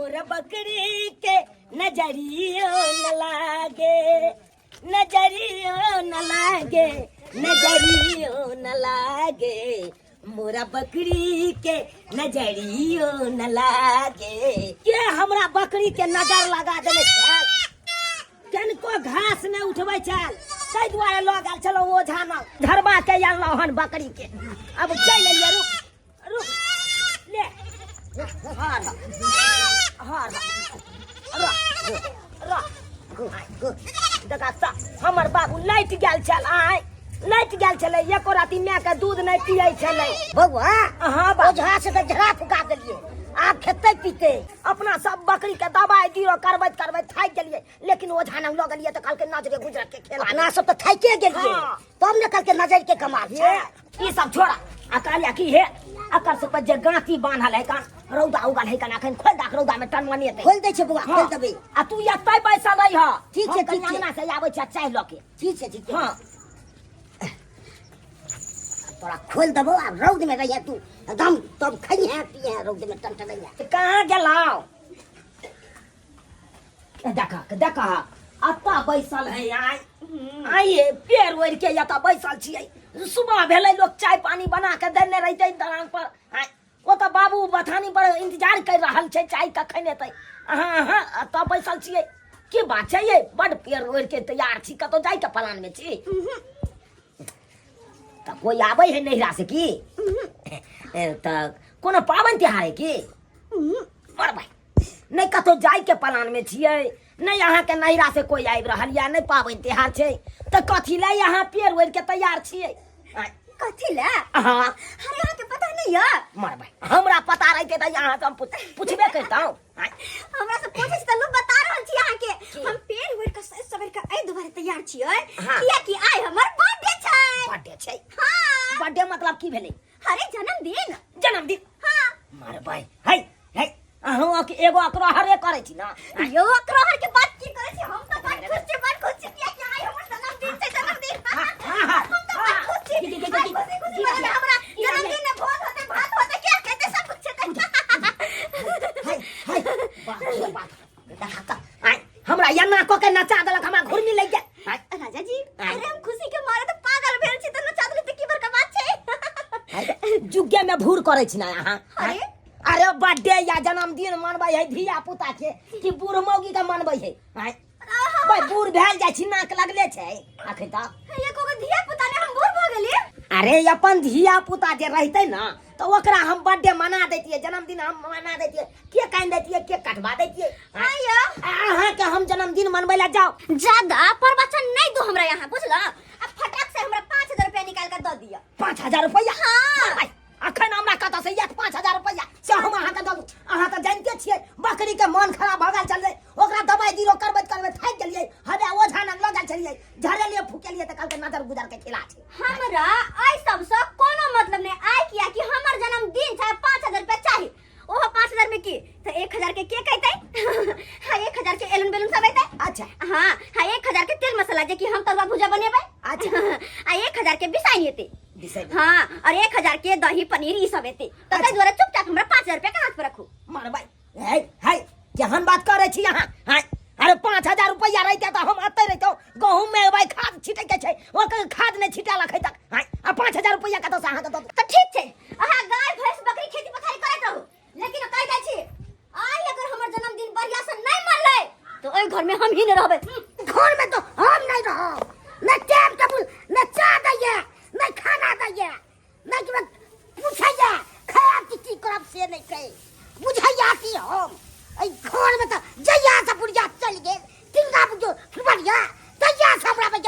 मोर बकरी के नजरियो न लागे, नजरियो न लागे, नजरियो न लागे, मोरा बकरी के नजरियो न लागे। के हमरा बकरी के नजर लगा देले छल, कनको घास न उठबै छल, ताहि दुआरे लऽ गेल छलो ओझा न धरबा के आनलौ हन बकरी के। अब चल एलिए, रुक रुक ले हार हार देखा हमर बाबू लैट गेल छल, आय लैट गेल छलै, एको राती माय के दूध नहीं पियै छलै। बउआ हाँ ओझा से तो झड़ा फुका देलिए, आब खेते पीते अपना सब बकरी के दवाई दियो करबैत करबैत थाकि गेलिए, लेकिन ओझा न लऽ गेलिए त कहलकै नजरे गुजरत के खेला अपना सब तो थाके गेलिए। हाँ। तब न कल के नजर के कमाल ये ई सब छोड़ा आ कहलिया की हे अकर से पर जे गांठी बांधल है कान रौदा उगल है कान अखन खोल दाख रौदा में टनमनी एतै खोल दे छे बउआ, खोल देबे। आ तू एतै बैसल रही ह ठीक छै, ठीक छै। अंगना से आबै छ चाय ल के। ठीक है, ठीक है। हां तोरा खोल देबो आ रौद में रहिए तू एकदम, तब खइहे पिए रौद में टनटनैया। कहाँ गेलौ देखा देखा अत्ता बैसल है आइए पेड़ ओढ़ के यता बैसल छियै। सुबह भेलै लोग चाय पानी बना के देने रहते दलान पर, ओ तो बाबू बथानी पर इंतजार कर रहल छै चाय कखन एतै। हाँ हाँ अत्ता बैसल छियै, की बात छै ये बड़ पेड़ ओढ़ के तैयार छी, कतौ जाय के प्लान में छी? त कोई आबै है नैहरा से की त कोनो पावन त्योहार है की? मर भाई नहीं कतो जाय के प्लान में छियै, नहीं यहाँ के नैहरा से कोई आबि रहल या नहीं पावन त्योहार छै त कथी ले यहाँ पेड़ ओढ़ के तैयार छियै? कथी ले? हाँ अरे यहाँ के पता नहीं है। मर भाई हमरा पता रहते त यहाँ से हम पूछबे करतौ। हमरा से पूछे त लोग बता रहल छी यहाँ के हम पेड़ ओढ़ के सवेर के आई दुबारे तैयार छियै किया कि आइ हमर बर्थडे छै। बर्थडे छै? हां बर्थडे मतलब की भेलै? अरे जन्मदिन। जन्मदिन? हां मर भाई है है अहाँ के एगो अकरहरे करे छी ना? यो अकरहर के बात की करे छी, हम त बात खुश छी, बात खुश छी किया कि आइ हमर जन्मदिन छै, जन्मदिन। हम त बात खुश छी, खुशी वाला हमरा जन्मदिन में भोज होते, भात होते, क्या कहते सब कुछ होते। हाय हाय बात रे बात देखा त आय हमरा यन्ना को के नचा देलक, हमरा घुरनी लग गया। हाय राजा जी अरे हम खुशी के मारे त पागल भेल छी, त नचा देली त की बड़का बात छै। जुगे में भूर करे छी ना यहाँ। अरे अरे बर्थडे या जन्मदिन मनबै है धिया पुता के कि बूढ़ मौगी के मनबै है? हाय भाई बूढ़ भेल जाय छी, नाक लगले छै अखन तक। एको गो धिया पुता ने हम बूढ़ भ गेली। अरे अपन धिया पुता जे रहते ना तो ओकरा हम बर्थडे मना देतिए, जन्मदिन हम मना देतिए, केक कान देतिए, केक कटवा देतिए। आया अहाँ के हम जन्मदिन मनबै ला जाओ ज्यादा प्रवचन नहीं दो हमरा यहाँ, बुझला? अब फटाक से हमरा 5000 रुपया निकाल कर दे दिया। 5000 रुपया? हाँ। अखन हमरा कतऽ से 5000 रुपया से हम अहाँ के दू? अहाँ तऽ जानते छियै बकरी के मन खराब भऽ गेल छलै, ओकरा दवाई दिलो करबैत करबैत थाकि गेलियै, हमे ओझा लग लऽ गेल छलियै, झरेलियै फुकेलियै तऽ कहलकै नजर गुजर के खिला छै। हमरा आई सब से कोनो मतलब नहीं, आई किया कि हमर जन्मदिन छै 5000 रुपया चाहिए। ओहो 5000 में की तो 1000 के केक आइतै, हां 1000 के एलन बेलून सब आइतै। अच्छा हां हां 1000 के तेल मसाला जे कि हम तरुआ भुजा बनेबै। अच्छा आ 1000 के बिसाई एतै। बिसाई हां और 1000 के दही पनीर ई सब एतै। त तै द्वारा चुपचाप हमरा 5000 रुपया के हाथ पे रखू। मार भाई है है केहन बात करे छी अहाँ? हां अरे 5000 रुपया रहते तो हम अतै रहितौ, गहूम में भाई खाद छीटे के छै, ओकर खाद ने छिटा लखै तक। हां आ 5000 रुपया कतौ से अहाँ के दो? त ठीक छै अहाँ गाय भैंस बकरी खेती पथारी करैत रहू, लेकिन कहि दै छी आई अगर हमर जन्मदिन बढ़िया से नहीं मनलै तो ओइ घर में हम ही न रहबै। घर में तो हम नहीं रहब, न टाइम टेबल न चाय दैये न खाना दैये, न कि पूछैया खाया की करब से नहीं कहे बुझैया की हम आई घर में तो जइया से बुढ़िया चल गेल तिंगा बुझो बढ़िया तैया से हमरा में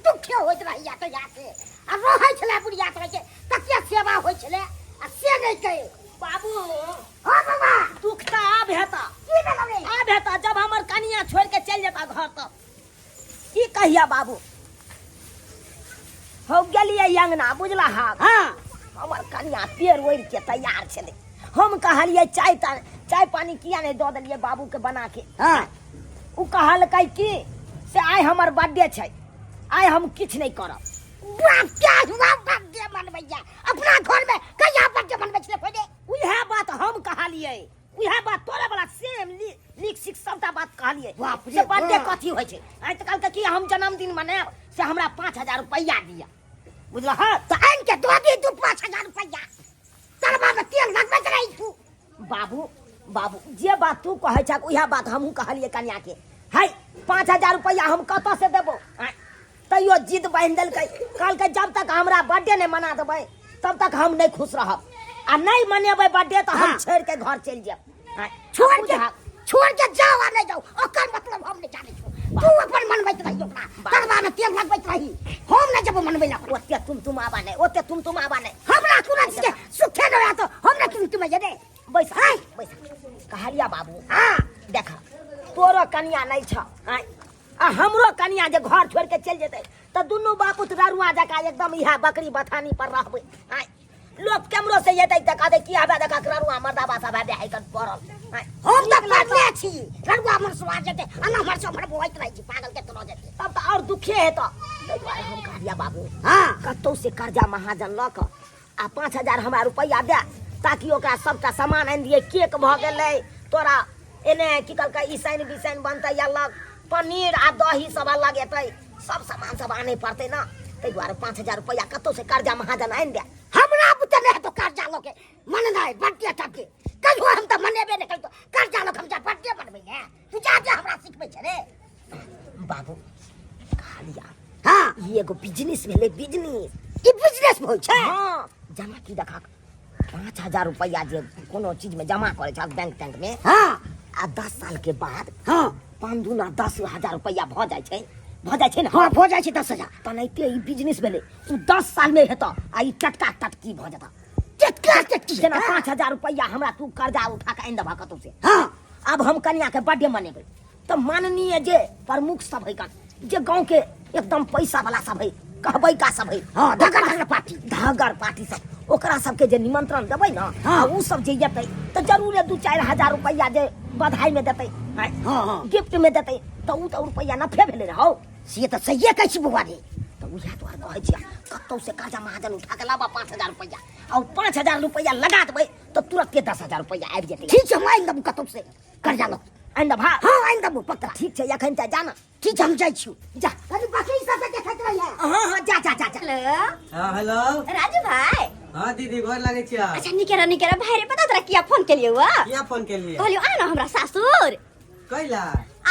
दुख होइत रहैया तैया से आ रहै छले बुढ़िया के तकिया सेवा होय छले आ से नहीं कहे। बाबू हां बाबा दुख त आब हेता की भेल रे? आब हेता जब हमर कनिया छोड़ के चल जेता घर तब की कहिया बाबू? हो गेलिए अंगना बुझला हा। हाँ हमर कनिया पेड़ ओढ़ के तैयार छले, हम कहलिए चाय पानी किया नहीं दो दिलिए बाबू के बना के। हाँ उ कहलकै की से आइ हमर बर्थडे छै, आइ हम किछ नहीं करब। क्या हुआ बर्थडे मनबैया अपना घर में कहिया बर्थडे मनबै छले पहिले? उहे बात हम कहलिए, उहे बात तोरे वाला सेम कहलिए बाप रे, से बर्थडे हाँ। कथी होइ छै आइ त कहलकै कि हम जन्मदिन मनाएब से हमरा 5000 रुपया दिया बुझल हाँ तो आन के दो दी तू 5000 रुपया तरबा में तेल लगबैत रही तू बाबू बाबू जे बात तू कहै छक उहे बात हमहू कहलिए कन्या के है 5000 रुपया हम कतऽ से देबो तैयो जिद बांध देलकै कहलकै जब तक हमरा बर्थडे नहीं मना देबै तब तक हम नहीं खुश रहब आ नहीं मनेबै बर्थडे तो हम हाँ। छोड़ के घर चल जाब छोड़ के जाओ आ नहीं जाओ ओकर मतलब हम नहीं जाने छो तू अपन मनबैत रही ओकरा तरबा में तेल लगबैत रही हम नहीं जब मनबै ला ओते तुम आबा नहीं ओते तुम आबा नहीं हमरा कुना चीज के सुखे न रहा तो हम नहीं तुम जे दे बैस बैस कहलिया बाबू हां देखा तोरो कन्या नहीं छ आ हमरो कन्या जे घर छोड़ के चल जेतै त दुनू बापू दरुआ जका एकदम इहा बकरी बथानी पर रहबै लोग कैमरो से येतै त कहतै की आबे देखा दरुआ मर्दा बासा भाबे है कर पड़ल हम तो पढ़ले छी रड़ुआ मन सुआ जेते अना हमर से हमर बोइत रही छी पागल के तरह जेते तब त और दुखे है त तै दुआरे हम कहलिया बाबू हां कतौ से कर्जा महाजन ल क आ 5000 हमरा रुपया दे ताकि ओकरा सबटा सामान आनि दिए केक भ गेलै तोरा एने की कहलकै ईसैन बिसैन बनतै अलग पनीर आ दही सब अलग एतै सब सामान सब आने पड़तै ना तै दुआरे 5000 रुपया कतौ से कर्जा महाजन आनि दे हमरा बुते नहीं तो कर्जा लोके मन नहीं बटिया टके कहियो हम तो मनेबे नहीं कहियो कर्जा लोग हम जा बटिया बनबै ने तू जा जा हमरा सिखबै छ रे बाबू कहलिया हां ई एगो बिजनेस भेलै बिजनेस ई बिजनेस होइ छै हां जमा की देखा 5000 रुपया जे कोनो चीज में जमा करे छ बैंक टैंक में हां आ 10 साल के बाद हां 5 दूना 10,000 रुपया भ जाइ छै ना हां हो जाइ छै 10000 तनैते ई बिजनेस भेलै तू 10 साल में हेतौ आ ई टटका टटकी भ जेता टटका टटकी जेना 5000 रुपया हमरा तू कर्जा उठा के आनि देबा कतौ से हां अब हम कन्या के बर्थडे मनेबै तो माननीय जे प्रमुख सब है जे गांव के एकदम पैसा वाला सब है कहबै का सब है हां धगर पार्टी सब ओकरा सबके जे निमंत्रण देबै ना हाँ। उ सब जे जेतै तो जरूर 2-4 रुपया जे बधाई में देतै हां हां गिफ्ट में देतै तो उ तो रुपया नफे भेलै रहौ से तो सही कहै छी बुआ रे तो उहे तोहर कहै छिया कतौ से कर्जा महाजन उठा के लाबा 5000 रुपया और 5000 रुपया लगा देबै तो तुरंत 10000 रुपया आबि जेतै ठीक छै हम आइन देबू कतौ से कर्जा लो आइन दे भा हां आइन देबू पक्का ठीक छै एखन त जाना ठीक छै हम जाइ छी जा अरे बाकी सब देखैत रहिए हां जा हेलो हाँ हेलो राजू भाई हाँ दीदी गोर लगे छिया अच्छा निकेरा भाई रे पता तोरा किया फोन केलिए हुआ किया फोन के लिए कहलियो आ ना हमरा सासुर कैला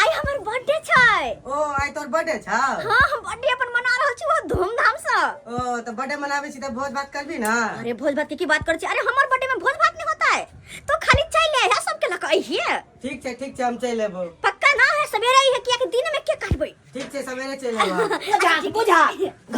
आई हमर बर्थडे छै ओ आई तोर बर्थडे छ हां हम बर्थडे अपन मना रहल छी बहुत धूमधाम से ओ तो बर्थडे मनावे छी त भोज भात करबी ना अरे भोज भात की बात कर छी अरे हमर बर्थडे में भोज भात नहीं होता है तो खाली चाय ले है सबके लक आइए ठीक छै हम चल लेबो पक्का ना है सवेरे ही है कि दिन में केक काटबै ठीक छै सवेरे चल लेबो बुझा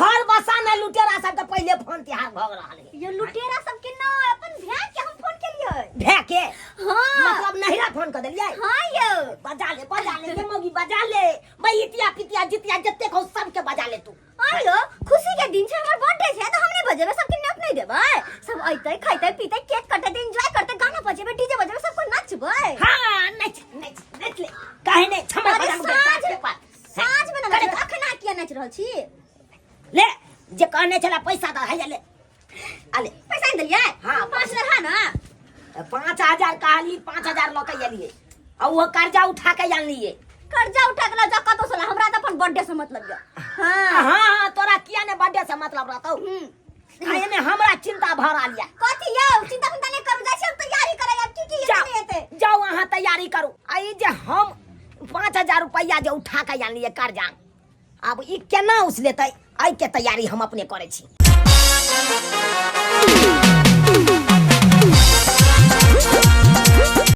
घर बसाना लुटेरा सब त पहिले फोन तिहार भ रहल है ये लुटेरा सब के ना अपन ध्यान के हम फोन केलिए भे के हां मतलब नहिरा फोन कर देलियै हां यो बजा ले ये मौगी बजा ले मैया पितिया जितिया जत्ते को सबके बजा ले तू आयो खुशी के दिन छै हमर बर्थडे छै तो हमने बजेबे सबके नप नहीं देबै सब अइतै खइतै पीतै केक कटतै एंजॉय करतै गाना बजेबे डीजे बजेबे सबको नचबै हां नच ले काहे नहीं क्षमा अरे कर साँझ में ना अखना किया नच रहल छी ले जे कहने छला पैसा द है ले आले पैसा नहीं देलिए हाँ, 5000 है ना 5000 कहली 5000 लके एलिए और वो कर्जा उठा के आन लिए कर्जा उठा के जा कतो सला हमरा त अपन बर्थडे से मतलब या हां हां तोरा किया ने बर्थडे से मतलब रहतौ काहे ने हमरा चिंता भरा लिया कथि यौ चिंता नहीं करू जाइ छै तैयारी करे अब की नहीं हेतै जाओ वहां तैयारी करू आई जे हम 5000 रुपया जे उठा के आन लिए कर्जा अब ई केना उस लेतै आई के तैयारी हम अपने करे छी